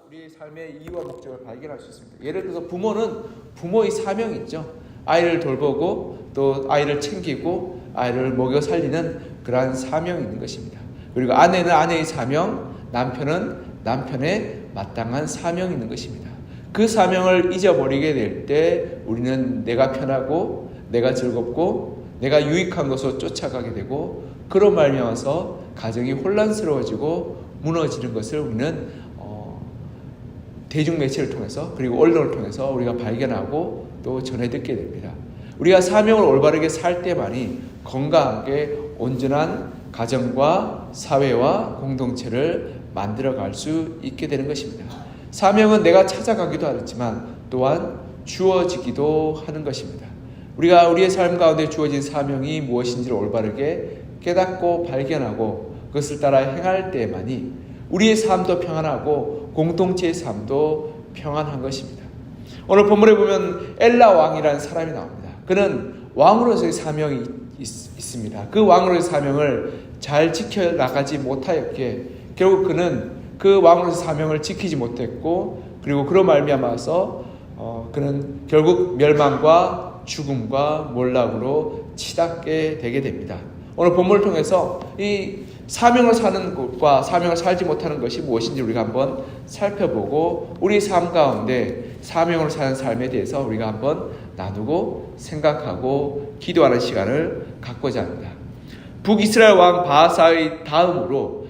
우리의 삶의 이유와 목적을 발견할 수 있습니다. 예를 들어서 부모는 부모의 사명이 있죠. 아이를 돌보고 또 아이를 챙기고 아이를 먹여 살리는 그러한 사명이 있는 것입니다. 그리고 아내는 아내의 사명, 남편은 남편의 마땅한 사명이 있는 것입니다. 그 사명을 잊어버리게 될 때 우리는 내가 편하고 내가 즐겁고 내가 유익한 것으로 쫓아가게 되고 그런 말미암아서 가정이 혼란스러워지고 무너지는 것을 우리는 대중매체를 통해서 그리고 언론을 통해서 우리가 발견하고 또 전해 듣게 됩니다. 우리가 사명을 올바르게 살 때만이 건강하게 온전한 가정과 사회와 공동체를 만들어갈 수 있게 되는 것입니다. 사명은 내가 찾아가기도 하지만 또한 주어지기도 하는 것입니다. 우리가 우리의 삶 가운데 주어진 사명이 무엇인지를 올바르게 깨닫고 발견하고 그것을 따라 행할 때만이 우리의 삶도 평안하고 공동체의 삶도 평안한 것입니다. 오늘 본문에 보면 엘라 왕이라는 사람이 나옵니다. 그는 왕으로서의 사명이 있습니다. 그 왕으로의 사명을 잘 지켜나가지 못하였기에 결국 그는 그 왕으로서의 사명을 지키지 못했고 그리고 그로 말미암아서 그는 결국 멸망과 죽음과 몰락으로 치닫게 되게 됩니다. 오늘 본문을 통해서 이 사명을 사는 것과 사명을 살지 못하는 것이 무엇인지 우리가 한번 살펴보고 우리 삶 가운데 사명을 사는 삶에 대해서 우리가 한번 나누고 생각하고 기도하는 시간을 갖고자 합니다. 북이스라엘 왕 바하사의 다음으로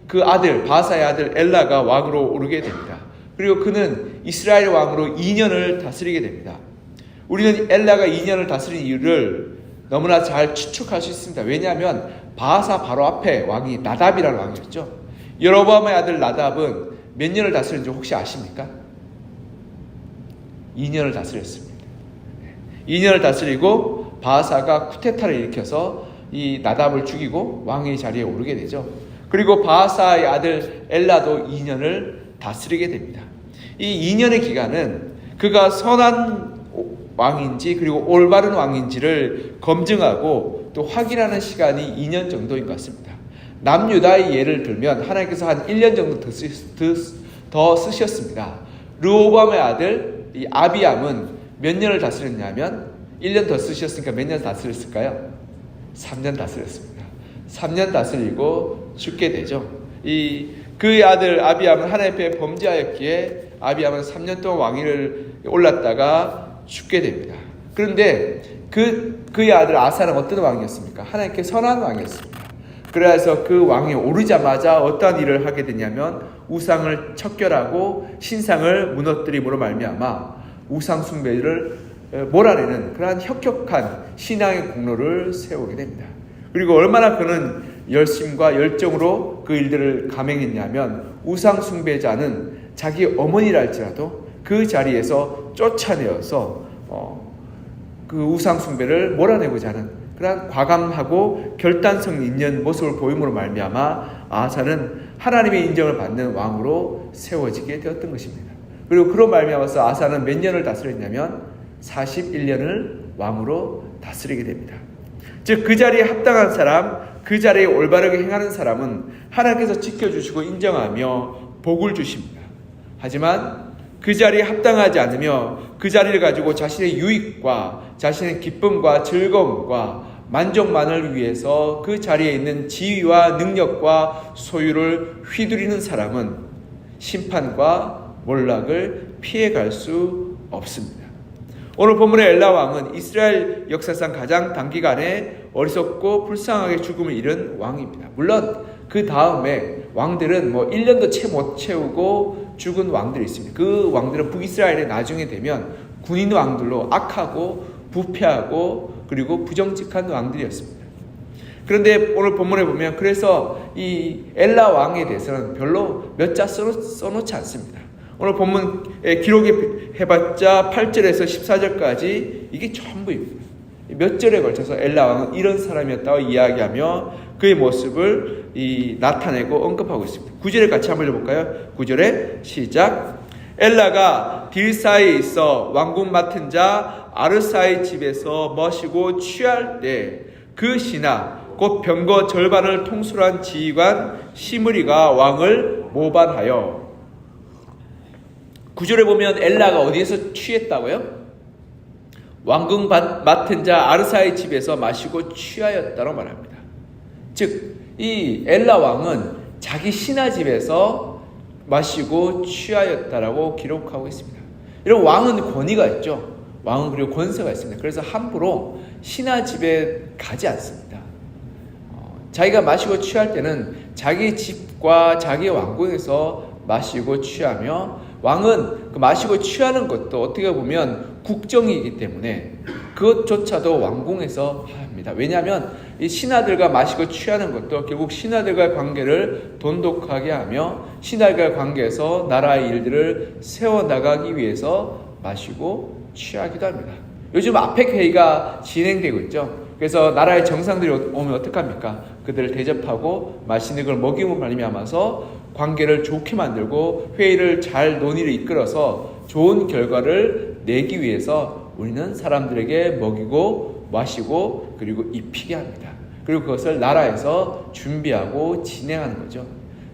그 아들 바하사의 아들 엘라가 왕으로 오르게 됩니다. 그리고 그는 이스라엘 왕으로 2년을 다스리게 됩니다. 우리는 엘라가 2년을 다스린 이유를 너무나 잘 추측할 수 있습니다. 왜냐하면 바하사 바로 앞에 왕이 나답이라는 왕이었죠. 여로보암의 아들 나답은 몇 년을 다스렸는지 혹시 아십니까? 2년을 다스렸습니다. 2년을 다스리고 바하사가 쿠데타를 일으켜서 이 나답을 죽이고 왕의 자리에 오르게 되죠. 그리고 바하사의 아들 엘라도 2년을 다스리게 됩니다. 이 2년의 기간은 그가 선한 왕인지 그리고 올바른 왕인지를 검증하고 또 확인하는 시간이 2년 정도인 것 같습니다. 남유다의 예를 들면 하나님께서 한 1년 정도 더 쓰셨습니다. 르호보암의 아들 이 아비암은 몇 년을 다스렸냐면 1년 더 쓰셨으니까 몇 년 다스렸을까요? 3년 다스렸습니다. 3년 다스리고 죽게 되죠. 그의 아들 아비암은 하나님 앞에 범죄하였기에 아비암은 3년 동안 왕위를 올랐다가 죽게 됩니다. 그런데 그의 아들 아사는 어떤 왕이었습니까? 하나님께 선한 왕이었습니다. 그래서 그 왕이 오르자마자 어떠한 일을 하게 되냐면 우상을 척결하고 신상을 무너뜨림으로 말미암아 우상 숭배를 몰아내는 그러한 혁혁한 신앙의 공로를 세우게 됩니다. 그리고 얼마나 그는 열심과 열정으로 그 일들을 감행했냐면 우상 숭배자는 자기 어머니랄지라도 그 자리에서 쫓아내어서 그 우상 숭배를 몰아내고자 하는 그러한 과감하고 결단성 있는 모습을 보임으로 말미암아 아사는 하나님의 인정을 받는 왕으로 세워지게 되었던 것입니다. 그리고 그로 말미암아서 아사는 몇 년을 다스렸냐면 41년을 왕으로 다스리게 됩니다. 즉 그 자리에 합당한 사람, 그 자리에 올바르게 행하는 사람은 하나님께서 지켜주시고 인정하며 복을 주십니다. 하지만 그 자리에 합당하지 않으며 그 자리를 가지고 자신의 유익과 자신의 기쁨과 즐거움과 만족만을 위해서 그 자리에 있는 지위와 능력과 소유를 휘두르는 사람은 심판과 몰락을 피해갈 수 없습니다. 오늘 본문의 엘라 왕은 이스라엘 역사상 가장 단기간에 어리석고 불쌍하게 죽음을 잃은 왕입니다. 물론 그 다음에 왕들은 1년도 채 못 채우고 죽은 왕들이 있습니다. 그 왕들은 북이스라엘에 나중에 되면 군인 왕들로 악하고 부패하고 그리고 부정직한 왕들이었습니다. 그런데 오늘 본문에 보면 그래서 이 엘라 왕에 대해서는 별로 몇 자 써놓지 않습니다. 오늘 본문에 기록해봤자 8절에서 14절까지 이게 전부입니다. 몇 절에 걸쳐서 엘라 왕은 이런 사람이었다고 이야기하며 그의 모습을 나타내고 언급하고 있습니다. 9절에 같이 한번 읽어볼까요? 9절에 시작. 엘라가 딜사에 있어 왕궁 맡은 자 아르사의 집에서 머시고 취할 때 그 신하 곧 병거 절반을 통솔한 지휘관 시므리가 왕을 모반하여 구절에 보면 엘라가 어디에서 취했다고요? 왕궁 맡은 자 아르사의 집에서 마시고 취하였다고 말합니다. 즉, 이 엘라 왕은 자기 신하 집에서 마시고 취하였다라고 기록하고 있습니다. 이런 왕은 권위가 있죠. 왕은 그리고 권세가 있습니다. 그래서 함부로 신하 집에 가지 않습니다. 자기가 마시고 취할 때는 자기 집과 자기 왕궁에서 마시고 취하며, 왕은 그 마시고 취하는 것도 어떻게 보면 국정이기 때문에 그것조차도 왕궁에서 합니다. 왜냐하면 이 신하들과 마시고 취하는 것도 결국 신하들과의 관계를 돈독하게 하며 신하들과의 관계에서 나라의 일들을 세워나가기 위해서 마시고 취하기도 합니다. 요즘 아펙 회의가 진행되고 있죠. 그래서 나라의 정상들이 오면 어떡합니까? 그들을 대접하고 맛있는 걸 먹이고 말미암아서 관계를 좋게 만들고 회의를 잘 논의를 이끌어서 좋은 결과를 내기 위해서 우리는 사람들에게 먹이고 마시고 그리고 입히게 합니다. 그리고 그것을 나라에서 준비하고 진행하는 거죠.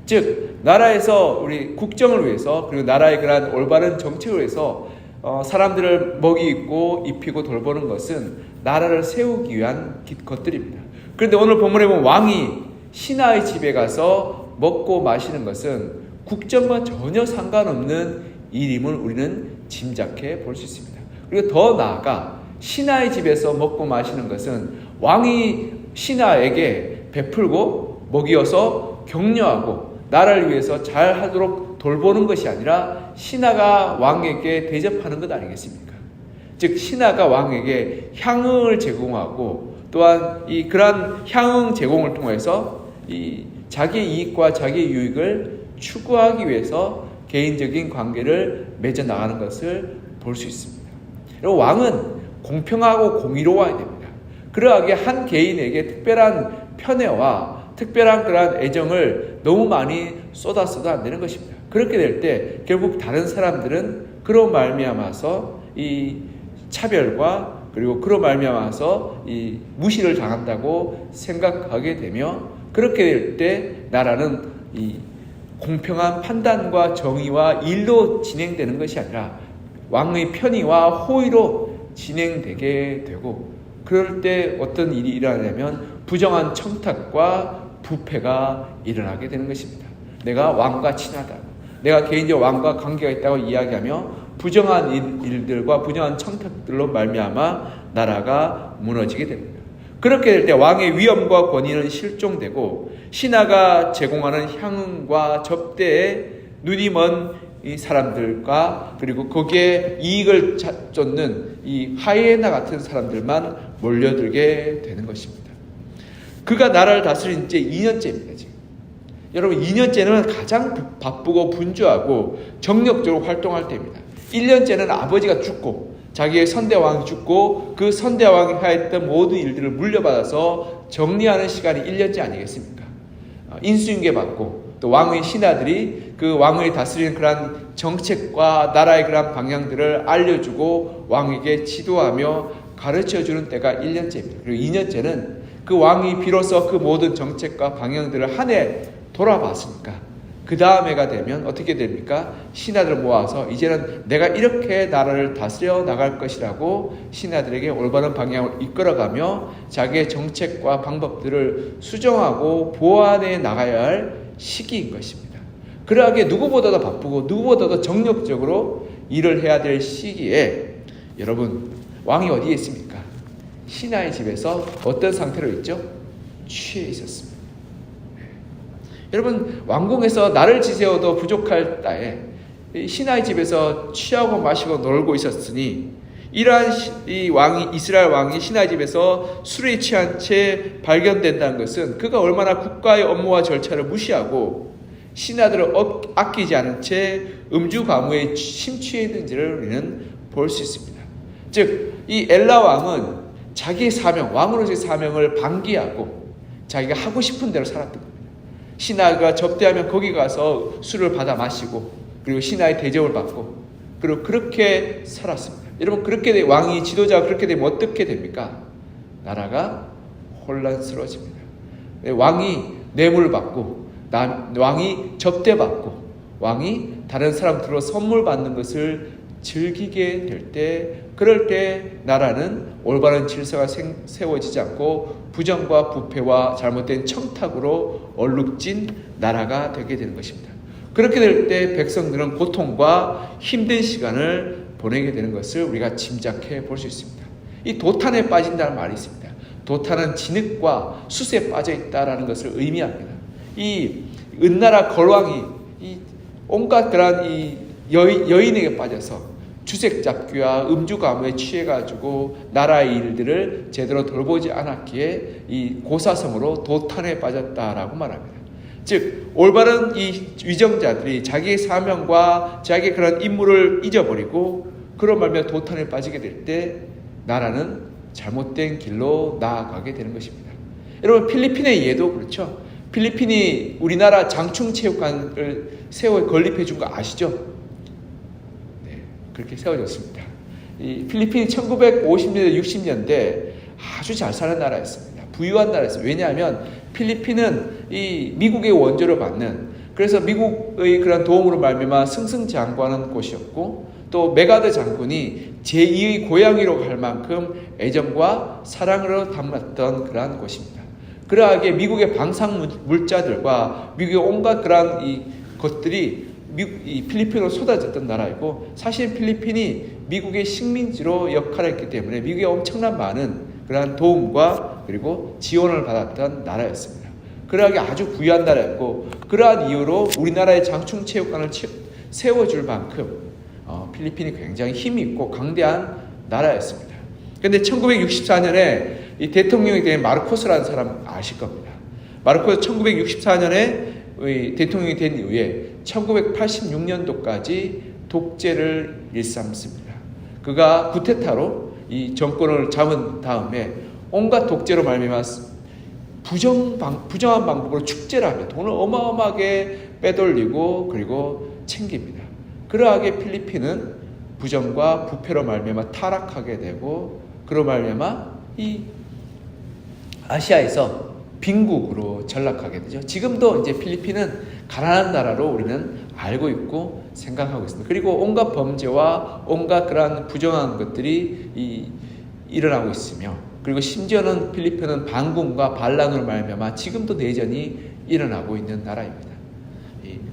즉, 나라에서 우리 국정을 위해서 그리고 나라의 그러한 올바른 정책을 위해서 사람들을 먹이고 입히고 돌보는 것은 나라를 세우기 위한 것들입니다. 그런데 오늘 본문에 보면 왕이 신하의 집에 가서 먹고 마시는 것은 국정과 전혀 상관없는 일임을 우리는 짐작해 볼 수 있습니다. 그리고 더 나아가 신하의 집에서 먹고 마시는 것은 왕이 신하에게 베풀고 먹이어서 격려하고 나라를 위해서 잘 하도록 돌보는 것이 아니라 신하가 왕에게 대접하는 것 아니겠습니까? 즉, 신하가 왕에게 향응을 제공하고 또한 그러한 향응 제공을 통해서 자기 이익과 자기 유익을 추구하기 위해서 개인적인 관계를 맺어 나가는 것을 볼 수 있습니다. 그리고 왕은 공평하고 공의로워야 됩니다. 그러하게 한 개인에게 특별한 편애와 특별한 그러한 애정을 너무 많이 쏟아서도 안 되는 것입니다. 그렇게 될 때 결국 다른 사람들은 그로 말미암아서 이 차별과 그리고 그로 말미암아서 이 무시를 당한다고 생각하게 되며, 그렇게 될 때 나라는 이 공평한 판단과 정의와 일로 진행되는 것이 아니라 왕의 편의와 호의로 진행되게 되고, 그럴 때 어떤 일이 일어나냐면 부정한 청탁과 부패가 일어나게 되는 것입니다. 내가 왕과 친하다, 내가 개인적으로 왕과 관계가 있다고 이야기하며 부정한 일들과 부정한 청탁들로 말미암아 나라가 무너지게 됩니다. 그렇게 될 때 왕의 위엄과 권위는 실종되고 신하가 제공하는 향응과 접대에 눈이 먼 이 사람들과 그리고 거기에 이익을 쫓는 이 하이에나 같은 사람들만 몰려들게 되는 것입니다. 그가 나라를 다스린 지 2년째입니다. 지금. 여러분, 2년째는 가장 바쁘고 분주하고 정력적으로 활동할 때입니다. 1년째는 아버지가 죽고 자기의 선대왕이 죽고 그 선대왕이 하였던 모든 일들을 물려받아서 정리하는 시간이 1년째 아니겠습니까? 인수인계 받고 또 왕의 신하들이 그 왕을 다스리는 그러한 정책과 나라의 그러한 방향들을 알려주고 왕에게 지도하며 가르쳐주는 때가 1년째입니다. 그리고 2년째는 그 왕이 비로소 그 모든 정책과 방향들을 한 해 돌아봤으니까 그 다음 해가 되면 어떻게 됩니까? 신하들을 모아서 이제는 내가 이렇게 나라를 다스려 나갈 것이라고 신하들에게 올바른 방향을 이끌어가며 자기의 정책과 방법들을 수정하고 보완해 나가야 할 시기인 것입니다. 그러하게 누구보다도 바쁘고 누구보다도 정력적으로 일을 해야 될 시기에 여러분, 왕이 어디에 있습니까? 신하의 집에서 어떤 상태로 있죠? 취해 있었습니다. 여러분, 왕궁에서 나를 지새워도 부족할 때에 신하의 집에서 취하고 마시고 놀고 있었으니 이러한 이 왕이, 이스라엘 왕이 신하의 집에서 술에 취한 채 발견된다는 것은 그가 얼마나 국가의 업무와 절차를 무시하고 신하들을 아끼지 않은 채 음주 가무에 심취해 있는지를 우리는 볼 수 있습니다. 즉, 이 엘라 왕은 자기의 사명, 왕으로서의 사명을 방기하고 자기가 하고 싶은 대로 살았던 겁니다. 신하가 접대하면 거기 가서 술을 받아 마시고 그리고 신하의 대접을 받고 그리고 그렇게 살았습니다. 여러분, 그렇게 왕이 지도자가 그렇게 되면 어떻게 됩니까? 나라가 혼란스러워집니다. 왕이 뇌물을 받고 왕이 접대받고 왕이 다른 사람들로 선물 받는 것을 즐기게 될 때, 그럴 때 나라는 올바른 질서가 세워지지 않고 부정과 부패와 잘못된 청탁으로 얼룩진 나라가 되게 되는 것입니다. 그렇게 될 때 백성들은 고통과 힘든 시간을 보내게 되는 것을 우리가 짐작해 볼 수 있습니다. 이 도탄에 빠진다는 말이 있습니다. 도탄은 진흙과 숯에 빠져 있다라는 것을 의미합니다. 이 은나라 걸왕이 이 온갖 그런 이 여인에게 빠져서 주색 잡기와 음주 가무에 취해가지고 나라의 일들을 제대로 돌보지 않았기에 이 고사성으로 도탄에 빠졌다라고 말합니다. 즉 올바른 이 위정자들이 자기의 사명과 자기의 그런 임무를 잊어버리고 그런 말미암아 도탄에 빠지게 될 때 나라는 잘못된 길로 나아가게 되는 것입니다. 여러분 필리핀의 예도 그렇죠. 필리핀이 우리나라 장충체육관을 건립해 준 거 아시죠? 네, 그렇게 세워졌습니다. 이 필리핀이 1950년대 60년대 아주 잘 사는 나라였습니다. 부유한 나라였습니다. 왜냐하면 필리핀은 이 미국의 원조를 받는, 그래서 미국의 그런 도움으로 말미암아 승승장구하는 곳이었고, 또 메가드 장군이 제2의 고향이라고 할 만큼 애정과 사랑으로 담았던 그러한 곳입니다. 그러하게 미국의 방상 물자들과 미국의 온갖 그러한 이 것들이 이 필리핀으로 쏟아졌던 나라이고, 사실 필리핀이 미국의 식민지로 역할을 했기 때문에 미국의 엄청난 많은 그러한 도움과 그리고 지원을 받았던 나라였습니다. 그러하게 아주 부유한 나라였고, 그러한 이유로 우리나라의 장충체육관을 세워줄 만큼 필리핀이 굉장히 힘이 있고 강대한 나라였습니다. 그런데 1964년에 이 대통령이 된 마르코스라는 사람 아실 겁니다. 마르코스 1964년에 대통령이 된 이후에 1986년도까지 독재를 일삼습니다. 그가 쿠데타로 이 정권을 잡은 다음에 온갖 독재로 말미암아 부정한 방법으로 축제를 하며 돈을 어마어마하게 빼돌리고 그리고 챙깁니다. 그러하게 필리핀은 부정과 부패로 말미암아 타락하게 되고, 그로 말미암아 이 아시아에서 빈국으로 전락하게 되죠. 지금도 이제 필리핀은 가난한 나라로 우리는 알고 있고 생각하고 있습니다. 그리고 온갖 범죄와 온갖 그러한 부정한 것들이 일어나고 있으며, 그리고 심지어는 필리핀은 반군과 반란으로 말미암아 지금도 내전이 일어나고 있는 나라입니다.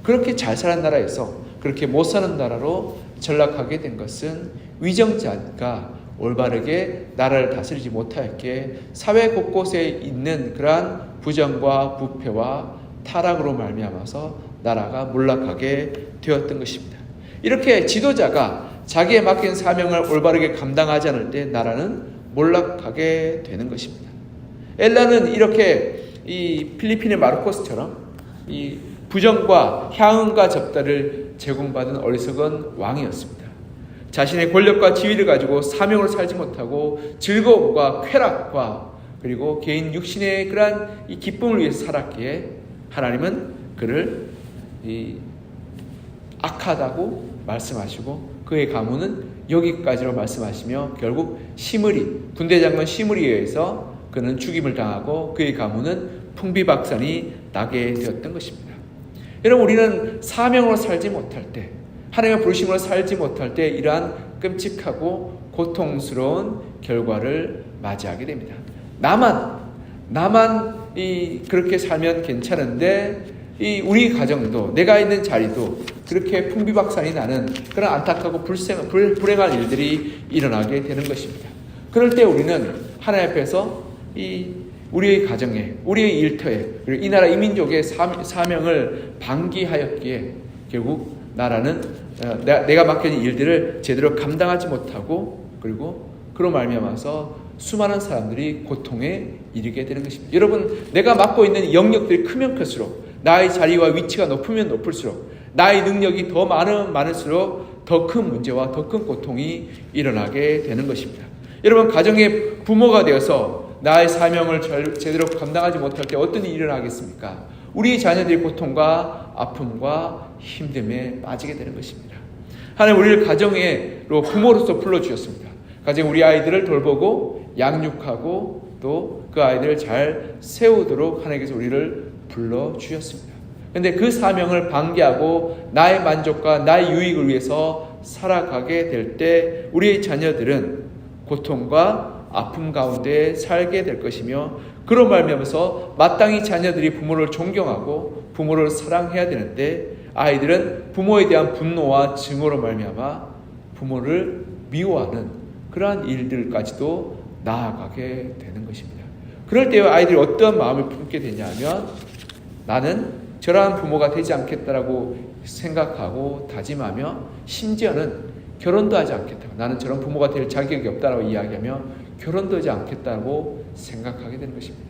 그렇게 잘 사는 나라에서 그렇게 못 사는 나라로 전락하게 된 것은 위정자가 올바르게 나라를 다스리지 못하였기에 사회 곳곳에 있는 그러한 부정과 부패와 타락으로 말미암아서 나라가 몰락하게 되었던 것입니다. 이렇게 지도자가 자기의 맡긴 사명을 올바르게 감당하지 않을 때 나라는 몰락하게 되는 것입니다. 엘라는 이렇게 이 필리핀의 마르코스처럼 이 부정과 향응과 접대를 제공받은 어리석은 왕이었습니다. 자신의 권력과 지위를 가지고 사명을 살지 못하고 즐거움과 쾌락과 그리고 개인 육신의 그러한 이 기쁨을 위해서 살았기에 하나님은 그를 악하다고 말씀하시고 그의 가문은 여기까지로 말씀하시며 결국 군대 장군 시므리에 의해서 그는 죽임을 당하고 그의 가문은 풍비박산이 나게 되었던 것입니다. 여러분, 우리는 사명으로 살지 못할 때, 하나님의 부르심으로 살지 못할 때 이러한 끔찍하고 고통스러운 결과를 맞이하게 됩니다. 나만 그렇게 살면 괜찮은데 우리 가정도, 내가 있는 자리도 그렇게 풍비박산이 나는 그런 안타깝고 불행한 일들이 일어나게 되는 것입니다. 그럴 때 우리는 하나님 앞에서 우리의 가정에, 우리의 일터에, 그리고 이 나라 이 민족의 사명을 방기하였기에 결국 나라는 내가 맡겨진 일들을 제대로 감당하지 못하고 그리고 그로 말미암아서 수많은 사람들이 고통에 이르게 되는 것입니다. 여러분, 내가 맡고 있는 영역들이 크면 클수록, 나의 자리와 위치가 높으면 높을수록, 나의 능력이 더 많을수록 더 큰 문제와 더 큰 고통이 일어나게 되는 것입니다. 여러분, 가정의 부모가 되어서 나의 사명을 제대로 감당하지 못할 때 어떤 일이 일어나겠습니까? 우리 자녀들이 고통과 아픔과 힘듦에 빠지게 되는 것입니다. 하나님 우리를 가정으로 부모로서 불러주셨습니다. 가정 우리 아이들을 돌보고 양육하고 또 그 아이들을 잘 세우도록 하나님께서 우리를 불러주셨습니다. 그런데 그 사명을 방기하고 나의 만족과 나의 유익을 위해서 살아가게 될 때 우리의 자녀들은 고통과 아픔 가운데 살게 될 것이며, 그런 말미암아서 마땅히 자녀들이 부모를 존경하고 부모를 사랑해야 되는데 아이들은 부모에 대한 분노와 증오로 말미암아 부모를 미워하는 그러한 일들까지도 나아가게 되는 것입니다. 그럴 때 아이들이 어떤 마음을 품게 되냐면, 나는 저러한 부모가 되지 않겠다라고 생각하고 다짐하며, 심지어는 결혼도 하지 않겠다고, 나는 저런 부모가 될 자격이 없다라고 이야기하며 결혼도 하지 않겠다고 생각하게 되는 것입니다.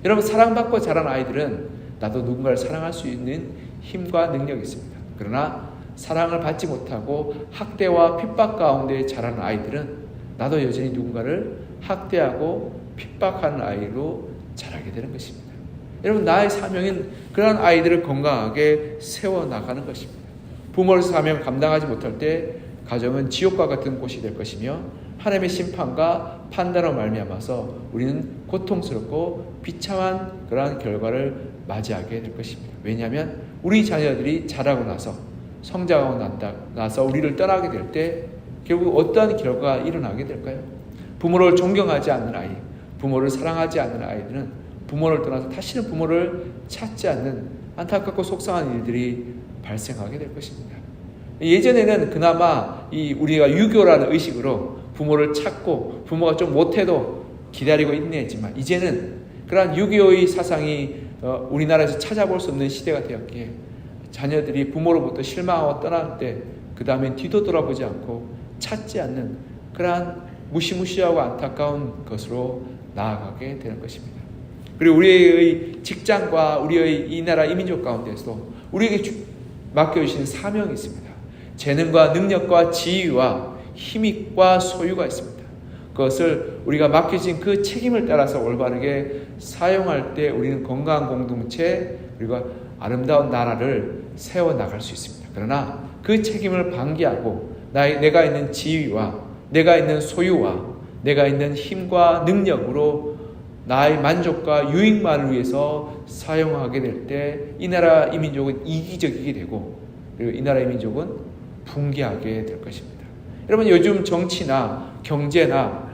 여러분, 사랑받고 자란 아이들은 나도 누군가를 사랑할 수 있는 힘과 능력이 있습니다. 그러나 사랑을 받지 못하고 학대와 핍박 가운데 자라는 아이들은 나도 여전히 누군가를 학대하고 핍박하는 아이로 자라게 되는 것입니다. 여러분, 나의 사명은 그러한 아이들을 건강하게 세워나가는 것입니다. 부모의 사명 감당하지 못할 때 가정은 지옥과 같은 곳이 될 것이며, 하나님의 심판과 판단으로 말미암아서 우리는 고통스럽고 비참한 그러한 결과를 맞이하게 될 것입니다. 왜냐하면 우리 자녀들이 자라고 나서 성장하고 나서 우리를 떠나게 될 때 결국 어떠한 결과가 일어나게 될까요? 부모를 존경하지 않는 아이, 부모를 사랑하지 않는 아이들은 부모를 떠나서 다시는 부모를 찾지 않는 안타깝고 속상한 일들이 발생하게 될 것입니다. 예전에는 그나마 우리가 유교라는 의식으로 부모를 찾고 부모가 좀 못해도 기다리고 인내했지만, 이제는 그러한 유교의 사상이 우리나라에서 찾아볼 수 없는 시대가 되었기에 자녀들이 부모로부터 실망하고 떠날 때 그 다음엔 뒤도 돌아보지 않고 찾지 않는 그러한 무시무시하고 안타까운 것으로 나아가게 되는 것입니다. 그리고 우리의 직장과 우리의 이 나라 이민족 가운데서도 우리에게 맡겨주신 사명이 있습니다. 재능과 능력과 지위와 힘과 소유가 있습니다. 그것을 우리가 맡겨진 그 책임을 따라서 올바르게 사용할 때 우리는 건강한 공동체 그리고 아름다운 나라를 세워나갈 수 있습니다. 그러나 그 책임을 방기하고 내가 있는 지위와 내가 있는 소유와 내가 있는 힘과 능력으로 나의 만족과 유익만을 위해서 사용하게 될 때 이 나라 이민족은 이기적이게 되고, 그리고 이 나라 이민족은 붕괴하게 될 것입니다. 여러분, 요즘 정치나 경제나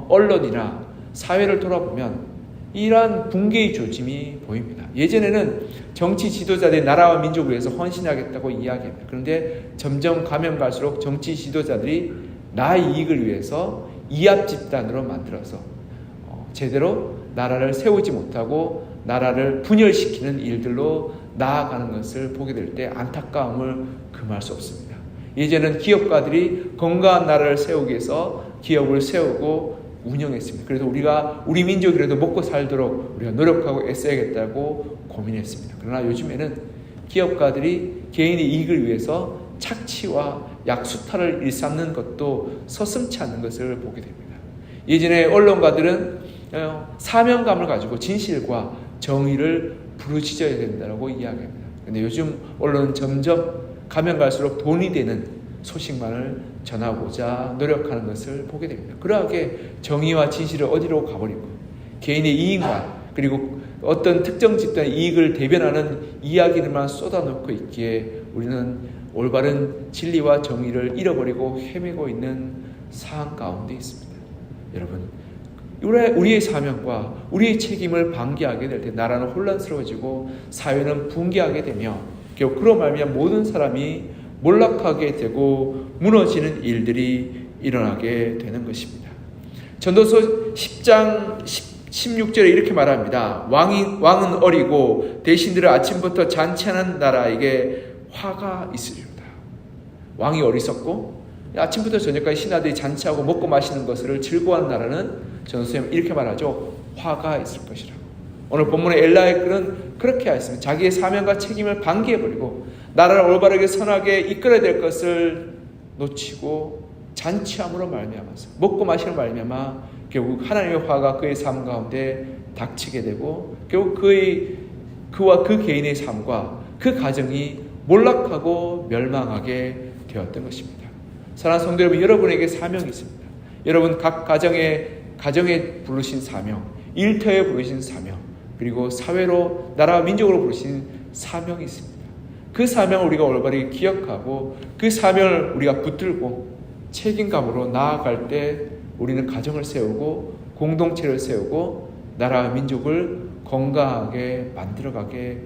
언론이나 사회를 돌아보면 이러한 붕괴의 조짐이 보입니다. 예전에는 정치 지도자들이 나라와 민족을 위해서 헌신하겠다고 이야기합니다. 그런데 점점 가면 갈수록 정치 지도자들이 나의 이익을 위해서 이합 집단으로 만들어서 제대로 나라를 세우지 못하고 나라를 분열시키는 일들로 나아가는 것을 보게 될 때 안타까움을 금할 수 없습니다. 예전에는 기업가들이 건강한 나라를 세우기 위해서 기업을 세우고 운영했습니다. 그래서 우리 민족이라도 먹고 살도록 우리가 노력하고 애써야겠다고 고민했습니다. 그러나 요즘에는 기업가들이 개인의 이익을 위해서 착취와 약수탈을 일삼는 것도 서슴지 않는 것을 보게 됩니다. 예전에 언론가들은 사명감을 가지고 진실과 정의를 부르짖어야 된다고 이야기합니다. 그런데 요즘 언론은 점점 가면 갈수록 돈이 되는 소식만을 전하고자 노력하는 것을 보게 됩니다. 그러하게 정의와 진실을 어디로 가버리고 개인의 이익만 그리고 어떤 특정 집단의 이익을 대변하는 이야기들만 쏟아놓고 있기에 우리는 올바른 진리와 정의를 잃어버리고 헤매고 있는 상황 가운데 있습니다. 여러분, 우리의 사명과 우리의 책임을 방기하게 될 때 나라는 혼란스러워지고 사회는 붕괴하게 되며 결국 그로 말미암아 모든 사람이 몰락하게 되고 무너지는 일들이 일어나게 되는 것입니다. 전도서 10장 16절에 이렇게 말합니다. 왕은 어리고 대신들은 아침부터 잔치하는 나라에게 화가 있으리로다. 왕이 어리석고 아침부터 저녁까지 신하들이 잔치하고 먹고 마시는 것을 즐거워하는 나라는 전도서에 이렇게 말하죠. 화가 있을 것이라고. 오늘 본문의 엘라의 글은 그렇게 하였습니다. 자기의 사명과 책임을 방기해버리고 나라를 올바르게 선하게 이끌어야 될 것을 놓치고 잔치함으로 말미암아서 먹고 마시는 말미암아 결국 하나님의 화가 그의 삶 가운데 닥치게 되고 결국 그와 그 개인의 삶과 그 가정이 몰락하고 멸망하게 되었던 것입니다. 사랑하는 성도 여러분, 여러분에게 사명이 있습니다. 여러분 각 가정에 부르신 사명, 일터에 부르신 사명, 그리고 사회로 나라와 민족으로 부르신 사명이 있습니다. 그 사명을 우리가 올바르게 기억하고 그 사명을 우리가 붙들고 책임감으로 나아갈 때 우리는 가정을 세우고 공동체를 세우고 나라와 민족을 건강하게 만들어가게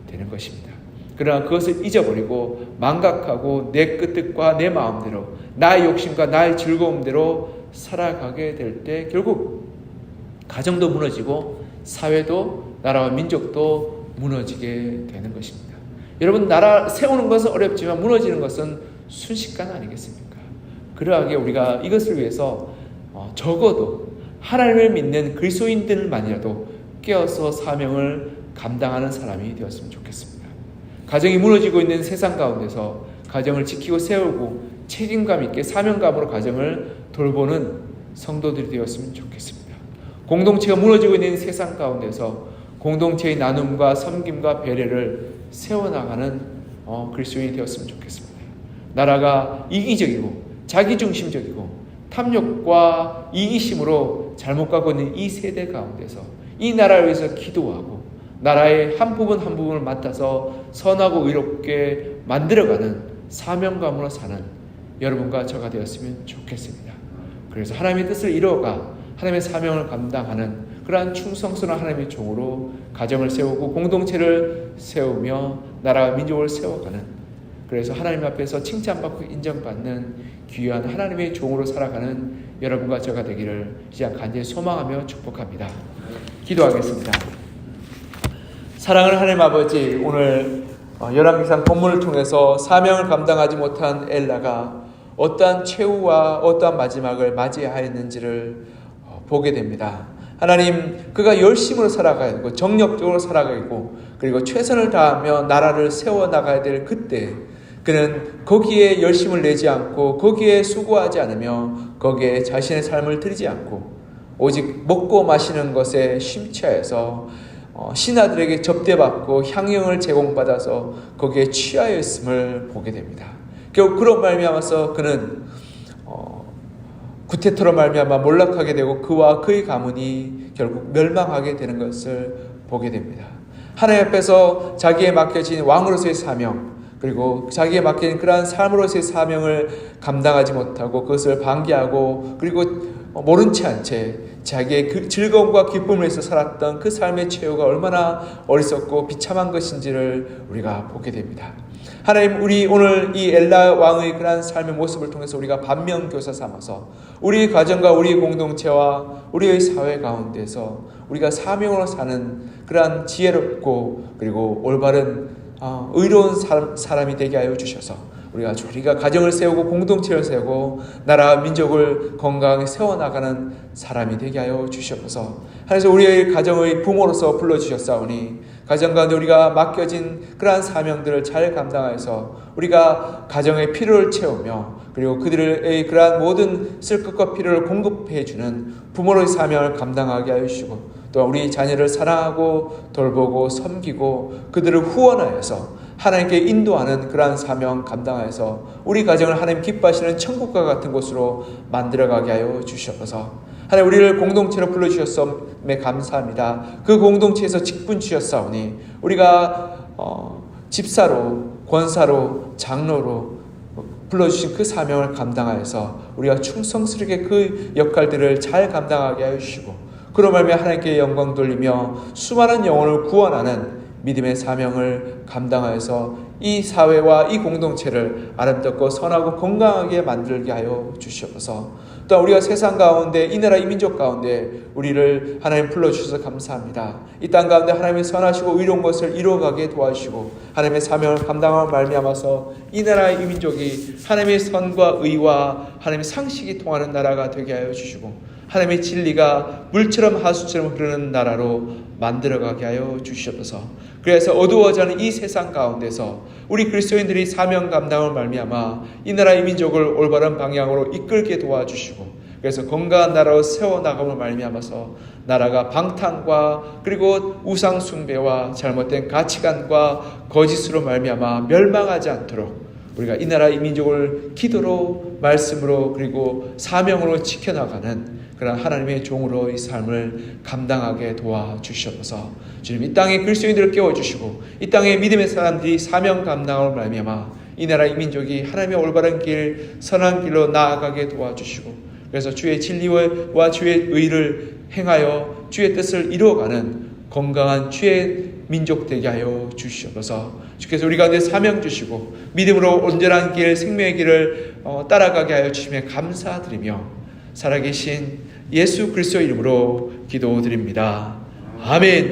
되는 것입니다. 그러나 그것을 잊어버리고 망각하고 내 뜻과 내 마음대로 나의 욕심과 나의 즐거움대로 살아가게 될 때 결국 가정도 무너지고 사회도 나라와 민족도 무너지게 되는 것입니다. 여러분, 나라 세우는 것은 어렵지만 무너지는 것은 순식간 아니겠습니까? 그러하게 우리가 이것을 위해서 적어도 하나님을 믿는 그리스도인들만이라도 깨어서 사명을 감당하는 사람이 되었으면 좋겠습니다. 가정이 무너지고 있는 세상 가운데서 가정을 지키고 세우고 책임감 있게 사명감으로 가정을 돌보는 성도들이 되었으면 좋겠습니다. 공동체가 무너지고 있는 세상 가운데서 공동체의 나눔과 섬김과 배려를 세워나가는 그리스도인이 되었으면 좋겠습니다. 나라가 이기적이고 자기중심적이고 탐욕과 이기심으로 잘못 가고 있는 이 세대 가운데서 이 나라를 위해서 기도하고 나라의 한 부분 한 부분을 맡아서 선하고 의롭게 만들어가는 사명감으로 사는 여러분과 저가 되었으면 좋겠습니다. 그래서 하나님의 뜻을 이루어가 하나님의 사명을 감당하는 그러한 충성스러운 하나님의 종으로 가정을 세우고 공동체를 세우며 나라와 민족을 세워가는, 그래서 하나님 앞에서 칭찬받고 인정받는 귀한 하나님의 종으로 살아가는 여러분과 저가 되기를 시작 간절히 소망하며 축복합니다. 기도하겠습니다. 사랑하는 하나님 아버지, 오늘 열왕기상 본문을 통해서 사명을 감당하지 못한 엘라가 어떠한 최후와 어떠한 마지막을 맞이하였는지를 보게 됩니다. 하나님, 그가 열심으로 살아가야 되고 정력적으로 살아가야 되고 그리고 최선을 다하며 나라를 세워나가야 될 그때 그는 거기에 열심을 내지 않고 거기에 수고하지 않으며 거기에 자신의 삶을 들이지 않고 오직 먹고 마시는 것에 심취하여서 신하들에게 접대받고 향용을 제공받아서 거기에 취하여 있음을 보게 됩니다. 결국 그런 말미암아서 그는 구테타로 말미암아 몰락하게 되고 그와 그의 가문이 결국 멸망하게 되는 것을 보게 됩니다. 하나님 앞에서 자기에 맡겨진 왕으로서의 사명, 그리고 자기에 맡긴 그러한 삶으로서의 사명을 감당하지 못하고 그것을 방기하고 그리고 모른 채 한 채 자기의 그 즐거움과 기쁨을 위해서 살았던 그 삶의 최후가 얼마나 어리석고 비참한 것인지를 우리가 보게 됩니다. 하나님, 우리 오늘 이 엘라 왕의 그러한 삶의 모습을 통해서 우리가 반면교사 삼아서 우리 가정과 우리 공동체와 우리의 사회 가운데서 우리가 사명으로 사는 그러한 지혜롭고 그리고 올바른 의로운 사람이 되게 하여 주셔서 우리가 가정을 세우고 공동체를 세우고 나라와 민족을 건강하게 세워나가는 사람이 되게 하여 주시옵소서. 하나님, 우리의 가정의 부모로서 불러주셨사오니 가정 가운데 우리가 맡겨진 그러한 사명들을 잘 감당해서 우리가 가정의 필요를 채우며 그리고 그들의 그러한 모든 쓸 것과 필요를 공급해 주는 부모로의 사명을 감당하게 하여 주시고 또 우리 자녀를 사랑하고 돌보고 섬기고 그들을 후원하여서 하나님께 인도하는 그러한 사명 감당하여서 우리 가정을 하나님 기뻐하시는 천국과 같은 곳으로 만들어가게 하여 주시옵소서. 하나님, 우리를 공동체로 불러주셨음에 감사합니다. 그 공동체에서 직분 주셨사오니 우리가 집사로, 권사로, 장로로 불러주신 그 사명을 감당하여서 우리가 충성스럽게 그 역할들을 잘 감당하게 하여 주시고 그로 말미암아 하나님께 영광 돌리며 수많은 영혼을 구원하는 믿음의 사명을 감당하여서 이 사회와 이 공동체를 아름답고 선하고 건강하게 만들게 하여 주시옵소서. 또 우리가 세상 가운데 이 나라 이 민족 가운데 우리를 하나님 불러주셔서 감사합니다. 이 땅 가운데 하나님의 선하시고 의로운 것을 이루어가게 도와주시고 하나님의 사명을 감당함을 말미암아서 이 나라 이 민족이 하나님의 선과 의와 하나님의 상식이 통하는 나라가 되게 하여 주시고 하나님의 진리가 물처럼 하수처럼 흐르는 나라로 만들어가게 하여 주시옵소서. 그래서 어두워져는 이 세상 가운데서 우리 그리스도인들이 사명 감당을 말미암아 이 나라 이 민족을 올바른 방향으로 이끌게 도와주시고 그래서 건강한 나라로 세워나감을 말미암아서 나라가 방탕과 그리고 우상 숭배와 잘못된 가치관과 거짓으로 말미암아 멸망하지 않도록 우리가 이 나라 이 민족을 기도로, 말씀으로, 그리고 사명으로 지켜나가는 그런 하나님의 종으로 이 삶을 감당하게 도와주시옵소서. 주님, 이 땅에 그리스도인들을 깨워주시고 이 땅에 믿음의 사람들이 사명 감당을 말미암아 이 나라 이 민족이 하나님의 올바른 길, 선한 길로 나아가게 도와주시고, 그래서 주의 진리와 주의 의를 행하여 주의 뜻을 이루어가는 건강한 주의 민족 되게 하여 주시옵소서. 주께서 우리 가운데 사명 주시고 믿음으로 온전한 길, 생명의 길을 따라가게 하여 주시며 감사드리며 살아계신 예수 그리스도 이름으로 기도드립니다. 아멘.